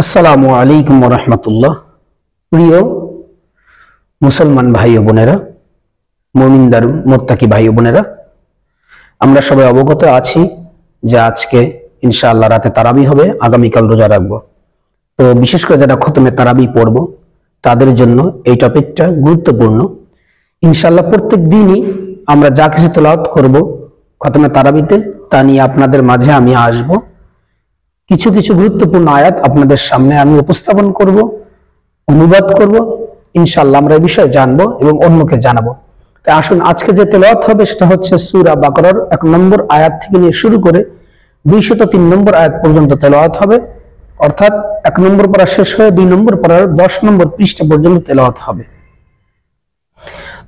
আসসালামু আলাইকুম ওয়া রাহমাতুল্লাহ। প্রিয় মুসলমান ভাই ও বোনেরা, মুমিনদার মুত্তাকি ভাই ও বোনেরা, আমরা সবাই অবগত আছি যে আজকে ইনশাআল্লাহ রাতে তারাবি হবে, আগামীকাল রোজা রাখবো। তো বিশেষ করে যারা খতমে তারাবি পড়ব তাদের জন্য এই টপিকটা গুরুত্বপূর্ণ। ইনশাআল্লাহ প্রত্যেক দিনই আমরা যা কিছু তেলাওয়াত করব খতমে তারাবিতে, তা নিয়ে আপনাদের মাঝে আমি আসব। কিছু কিছু গুরুত্বপূর্ণ আয়াত আপনাদের সামনে আমি উপস্থাপন করব, অনুবাদ করব। ইনশাআল্লাহ আমরা এই বিষয়ে জানবো এবং অন্যকে জানাবো। তাই আসুন, আজকে যে তেলাওয়াত হবে সেটা হচ্ছে সূরা বাকারার 1 নম্বর আয়াত থেকে নিয়ে শুরু করে 203 নম্বর আয়াত পর্যন্ত তেলাওয়াত হবে। অর্থাৎ 1 নম্বর পারা শেষ হয়ে 2 নম্বর পারার 10 নম্বর পৃষ্ঠা পর্যন্ত তেলাওয়াত হবে।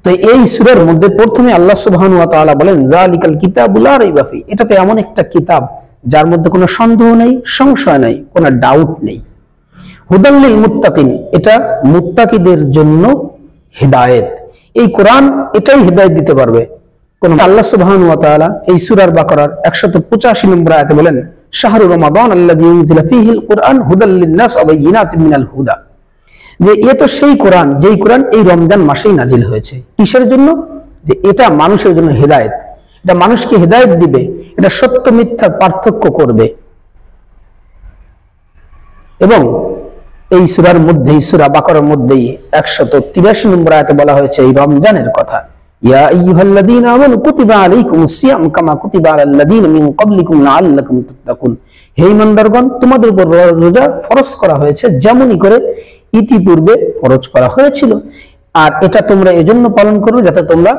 তো এই সূরার মধ্যে প্রথমে আল্লাহ সুবহানাহু ওয়া তাআলা বলেন, যালিকাল কিতাবুল লা রাইবা ফি, এটাতে এমন একটা কিতাব যার মধ্যে কোনো সন্দেহ নেই, সংশয় নেই, কোনো ডাউট নেই। হুদাল লিল মুত্তাকিন, এটা মুত্তাকিদের জন্য হিদায়াত। এই কোরআন এটাই হিদায়াত দিতে পারবে। কোন আল্লাহ সুবহানাহু ওয়া তাআলা এই সূরার বাকারার 185 নম্বর আয়াতে বলেন, শাহরু রমাদান আল্লাযী উনজিলা ফীহিল কুরআন হুদাল লিন-নাস ওয়া বায়িনাতিন মিনাল হুদা, যে এ তো সেই কোরআন যেই কোরআন এই রমজান মাসেই নাজিল হয়েছে। কিসের জন্য? যে এটা মানুষের জন্য হিদায়াত, এটা মানুষকে হিদায়াত দিবে, এটা সত্য মিথ্যার পার্থক্য করবে। এবং এই সূরার মধ্যে, সূরা বাকারার মধ্যেই 183 নম্বর আয়াতে বলা হয়েছে এই রমজানের কথা, ইয়া আইয়ুহাল্লাযীনা আমানু কুতিবা আলাইকুমুস সিয়াম কামা কুতিবা আলাল লাযীনা মিন ক্বাবলিকুম লাআল্লাকুম তাত্তাকুন, হে ঈমানদারগণ, তোমাদের উপর রোজা ফরজ করা হয়েছে যেমনই করে ইতিপূর্বে ফরজ করা হয়েছিল, আর এটা তোমরা এজন্য পালন করো যাতে তোমরা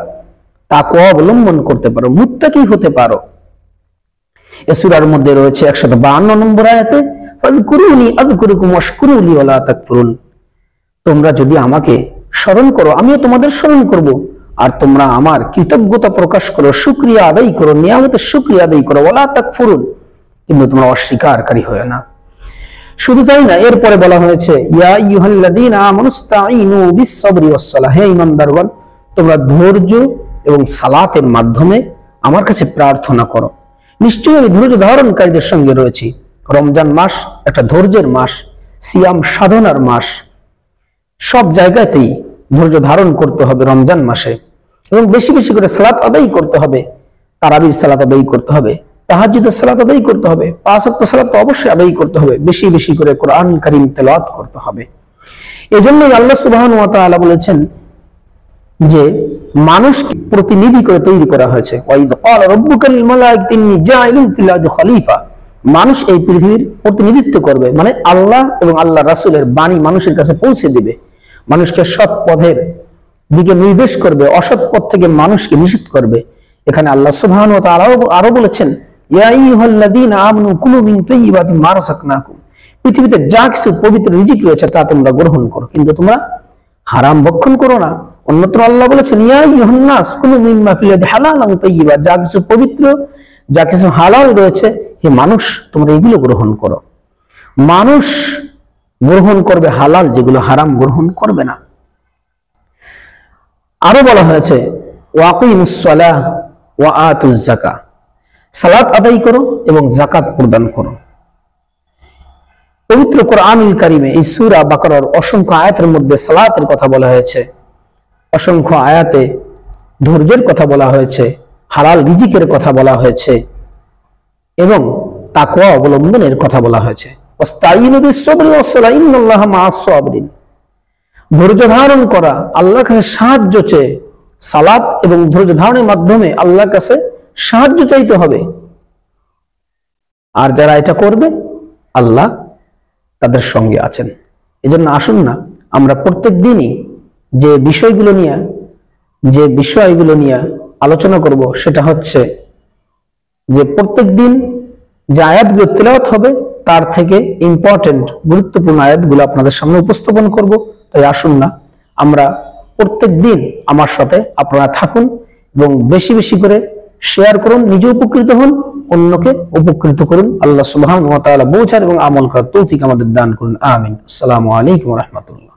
তাকওয়া অবলম্বন করতে পারো, মুত্তাকি হতে পারো। এই সূরার মধ্যে রয়েছে 152 নম্বর আয়াতে, ফাযকুরুনি আযকুরুকুম ওয়াশকুরুলি ওয়া লা তাকফুরুন, তোমরা যদি আমাকে স্মরণ করো আমিও তোমাদের স্মরণ করব, আর তোমরা আমার কৃতজ্ঞতা প্রকাশ করো, শুকরিয়া আদায় করো, নিয়ামতের শুকরিয়া আদায় করো, ওয়া লা তাকফুরুন, কিন্তু তোমরা অস্বীকারী হয় না। শুধু তাই না, এরপরে বলা হয়েছে, ইয়া আইয়ুহাল্লাযীনা আমানুস্তাঈনু বিস-সাবরি ওয়াস-সালাহ, হে ঈমানদারগণ, তোমরা ধৈর্য এবং সালাতের মাধ্যমে আমার কাছে প্রার্থনা করো, নিশ্চয়ই আমি ধৈর্য ধারণকারীদের সঙ্গে রয়েছি। রমজান মাস একটা ধৈর্যের মাস, সিয়াম সাধনার মাস। সব জায়গাতেই ধৈর্য ধারণ করতে হবে রমজান মাসে, এবং বেশি বেশি করে সালাত আদায় করতে হবে, তারাবির সালাত আদায় করতে হবে, তাহাজ্জুদের সালাত আদায় করতে হবে, 5 ওয়াক্ত সালাত তো অবশ্যই আদায় করতে হবে, বেশি বেশি করে কোরআন কারীম তেলাওয়াত করতে হবে। এজন্যই আল্লাহ সুবহানাহু ওয়া তাআলা বলেছেন যে মানুষকে প্রতিনিধি করে তৈরি করা হয়েছে, ওয়াইদ ক্বালা রাব্বুকা লিল মালাইকাতি ইন্নী জাইলুন ফিল আরদি খলিফা, মানুষ এই পৃথিবীর প্রতিনিধিত্ব করবে, মানে আল্লাহ এবং আল্লাহ রাসূলের বাণী মানুষের কাছে পৌঁছে দিবে, মানুষকে সৎ পথের দিকে নির্দেশ করবে, অসৎ পথ থেকে মানুষকে নিষেধ করবে। এখানে আল্লাহ সুবহানাহু ওয়া তাআলা আরো বলেছেন, ইয়া আইয়ুহাল্লাযীনা আমানু কুলু মিন তাইয়্যিবাতি মা রাযাকনাকুম, পৃথিবীতে যা কিছু পবিত্র রিজিক রয়েছে তা তোমরা গ্রহণ করো, কিন্তু তোমরা হারাম ভক্ষণ করো না। অন্যত্র আল্লাহ বলেছেন, ইয়া আইয়ুহান নাস কুলু মিম্মা ফিল আরদি হালালান তাইয়্যিবা, যা কিছু পবিত্র, যা কিছু হালাল রয়েছে, হে মানুষ তোমরা এগুলো গ্রহণ করো। মানুষ গ্রহণ করবে হালাল, যেগুলো হারাম গ্রহণ করবে না। আরো বলা হয়েছে, ওয়াকিমুস সালাহ ওয়া আতুজ যাকাহ, সালাত আদায় করো এবং যাকাত প্রদান করো। পবিত্র কোরআনুল কারীমে এই সূরা বাকারার অসংখ্য আয়াতের মধ্যে সালাতের কথা বলা হয়েছে, অসংখ্য আয়াতে ধৈর্যের কথা বলা হয়েছে, হালাল রিজিকের কথা বলা হয়েছে, এবং তাকওয়া অবলম্বনের কথা বলা হয়েছে। ওয়াস্তাঈনু বিস-সাবরি ওয়াস-সালাহ ইন্নাল্লাহা মা'আস-সাবিরিন, ধৈর্য ধারণ করা, আল্লাহর কাছে সাহায্য চেয়ে, সালাত এবং ধৈর্য ধারণের মাধ্যমে আল্লাহর কাছে সাহায্য চাইতে হবে। আর যারা এটা করবে আল্লাহ তাদের সঙ্গে আছেন। এজন্য আসুন না, আমরা প্রত্যেক দিনই যে বিষয়গুলো নিয়ে আলোচনা করব সেটা হচ্ছে যে প্রত্যেক দিন যে আয়াতগুলো তেলাওয়াত হবে তার থেকে ইম্পর্টেন্ট গুরুত্বপূর্ণ আয়াতগুলো আপনাদের সামনে উপস্থাপন করব। তাই আসুন না, আমরা প্রত্যেক দিন আমার সাথে আপনারা থাকুন এবং বেশি বেশি করে শেয়ার করুন, নিজে উপকৃত হন, অন্যকে উপকৃত করুন। আল্লাহ সুবহানাহু ওয়া তাআলা বোঝার এবং আমল করার তৌফিক আমাদের দান করুন, আমিন। আসসালামু আলাইকুম ওয়া রাহমাতুল্লাহ।